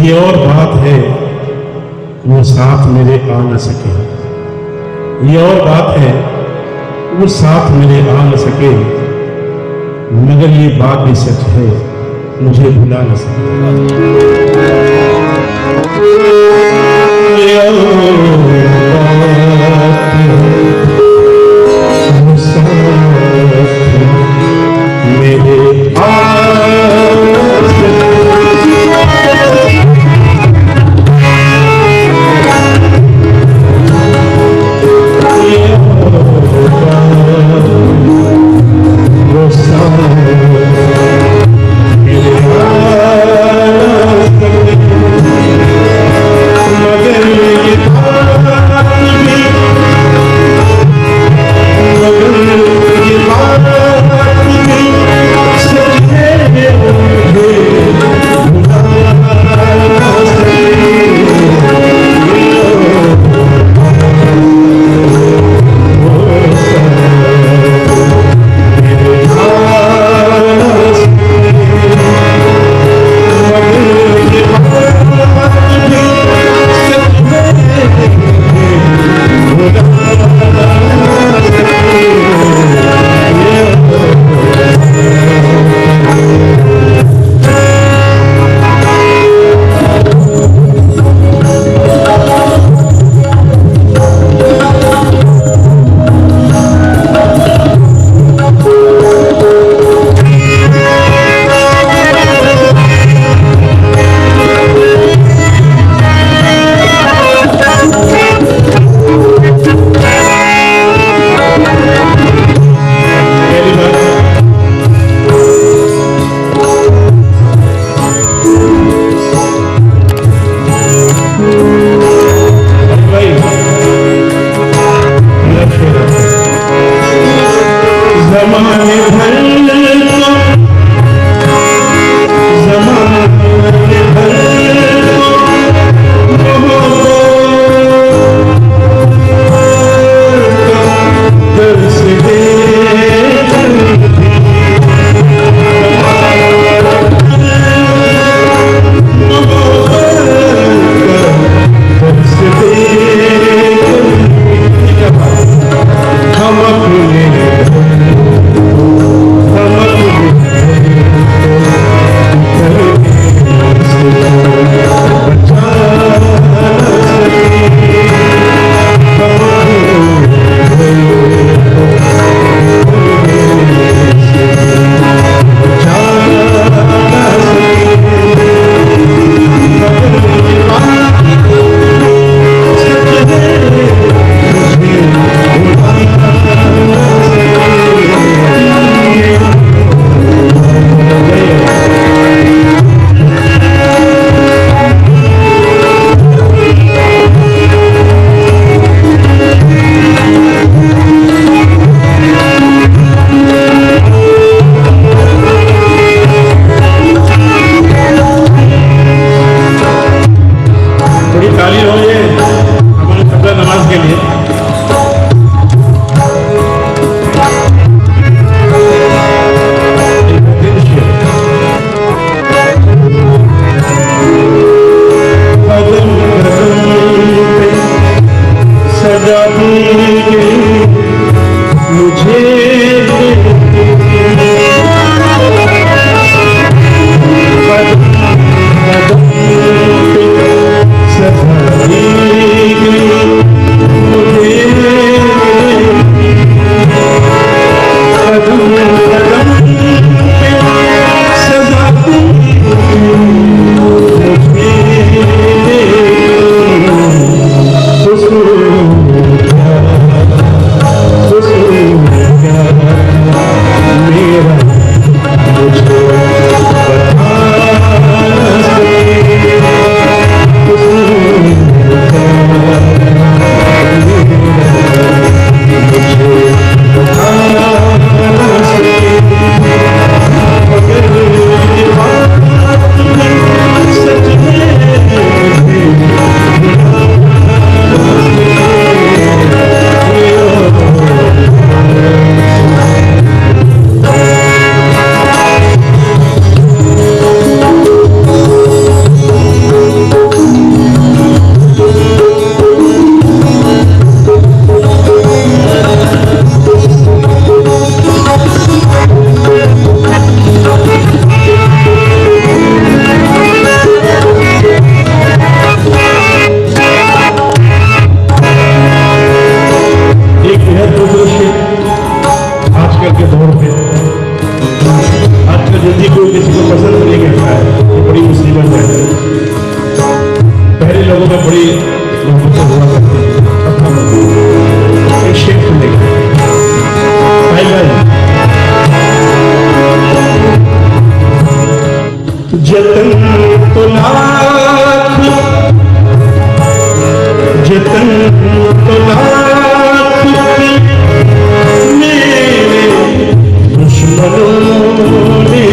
ये और बात है वो साथ मेरे आ न सके, ये और बात है वो साथ मेरे आ न सके, मगर ये बात भी सच है मुझे भुला न सके। ये और बात है वो साथ मेरे आ जतन तो लाख, जतन तो लाख मेरे दुश्मनों ने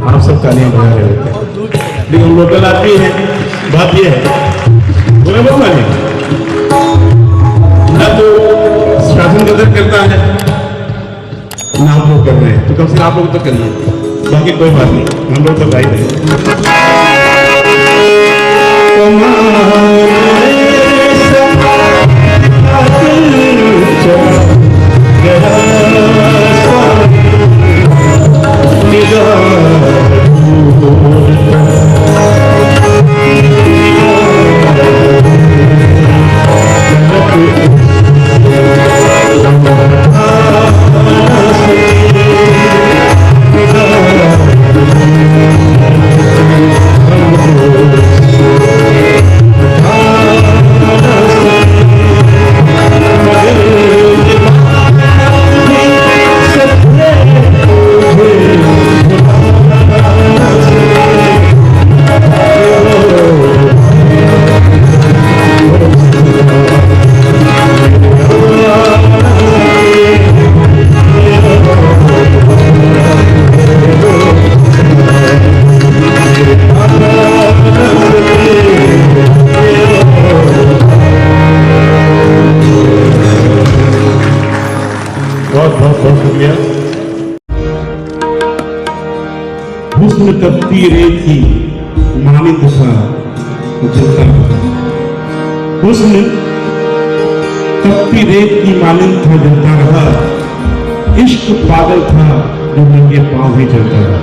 आप सब तालियां बजा रहे होते हैं, लेकिन हम लोकल आदमी है। बात यह है बोले वो माने ना तो शासन कदर करता है ना आप लोग कर रहे हैं, तो कम से कम आप लोग तो करिए, बाकी कोई बात नहीं, हम लोग तो गाई रहे। हुस्न तपती रेत की मानिंद था जलता रहा, हुस्न तपती रेत की मानिंद था जलता रहा, इश्क पागल था जो नंगे पांव ही चलता रहा।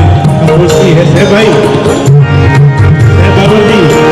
कंपोज की है सैफ भाई, सैफ बाबर जी इधर।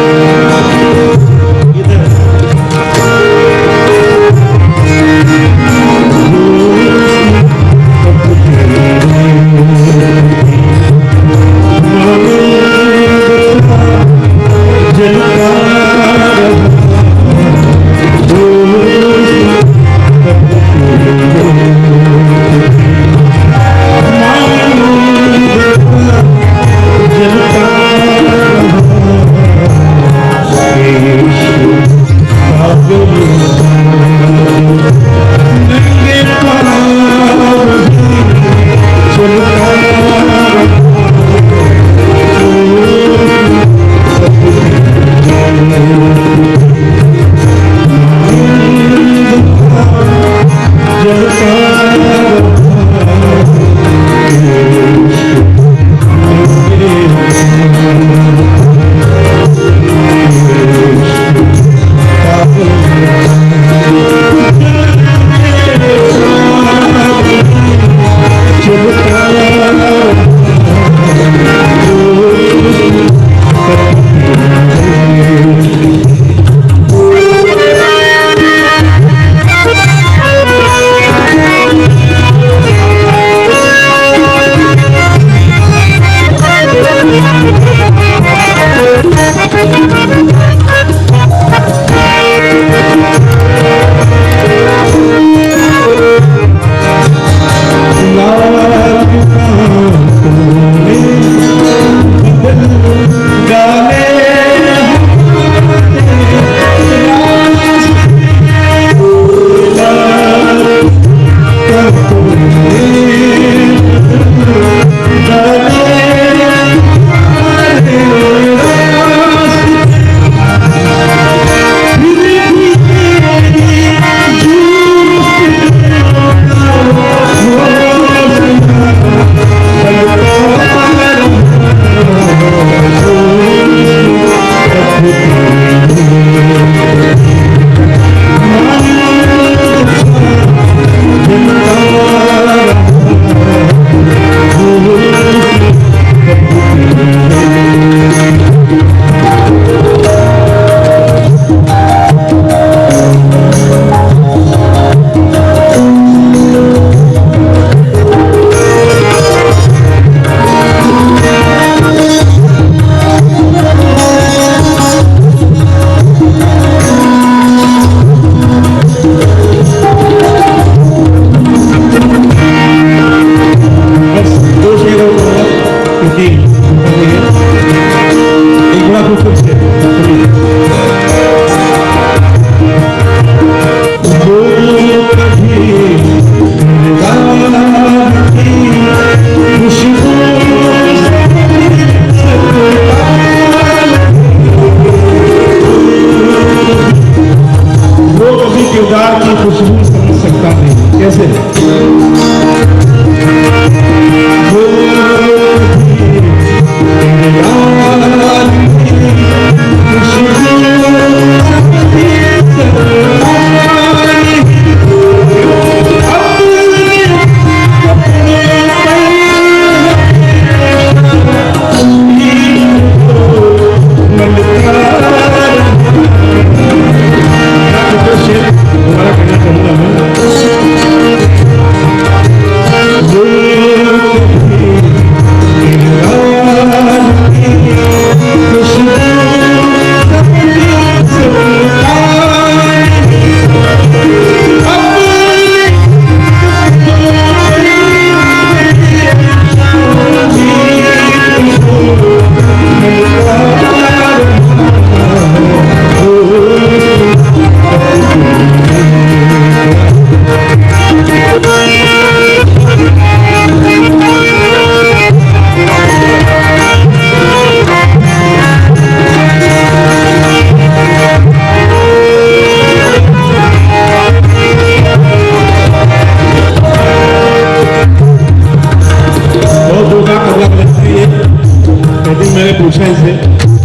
पूछा इसे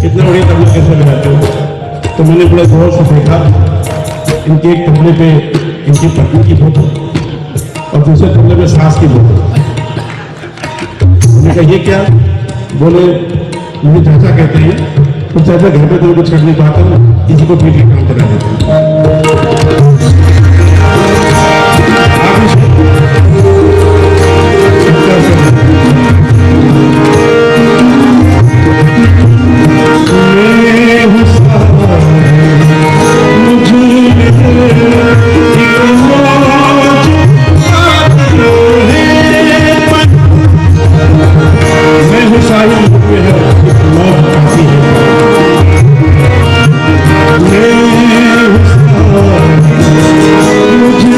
इतना बढ़िया तबला कैसे बजाते हो, तो मैंने बड़े गौर से देखा इनके एक तबले पे इनकी पत्नी की फोटो और दूसरे तबले पे सास की फोटो। मैंने कहा ये क्या? बोले मुझे चाचा कहते हैं। तो चाचा घर पे तो कुछ करने को आता हूँ, किसी को पीठ के काम करा देते हैं। आप इसे चाचा से मैं हूँ सारा, मुझे एक मौज मैं हूँ साहिल हुए है एक मौज आती है। मैं हूँ सारा, मुझे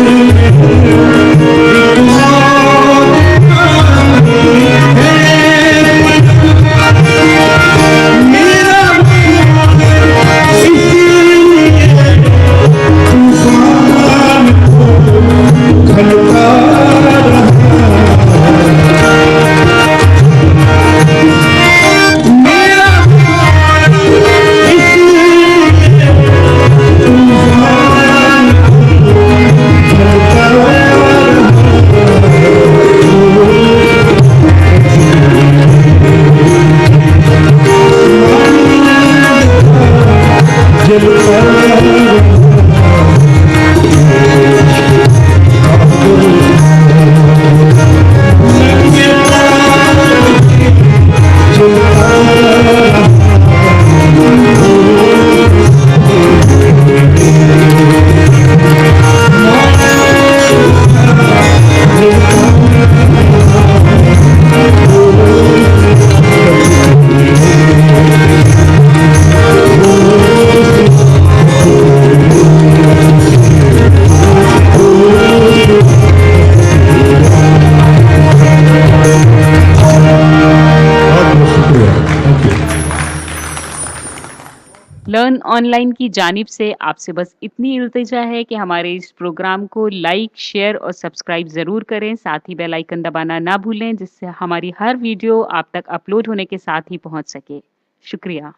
एक मौज आती है। मेरा मन इसीलिए तूफान को खलता रहा। मेरा मन इसीलिए तूफान को खलता रहा। जलता लर्न ऑनलाइन की जानिब से आपसे बस इतनी इल्तिजा है कि हमारे इस प्रोग्राम को लाइक, शेयर और सब्सक्राइब ज़रूर करें। साथ ही बेल आइकन दबाना ना भूलें, जिससे हमारी हर वीडियो आप तक अपलोड होने के साथ ही पहुंच सके। शुक्रिया।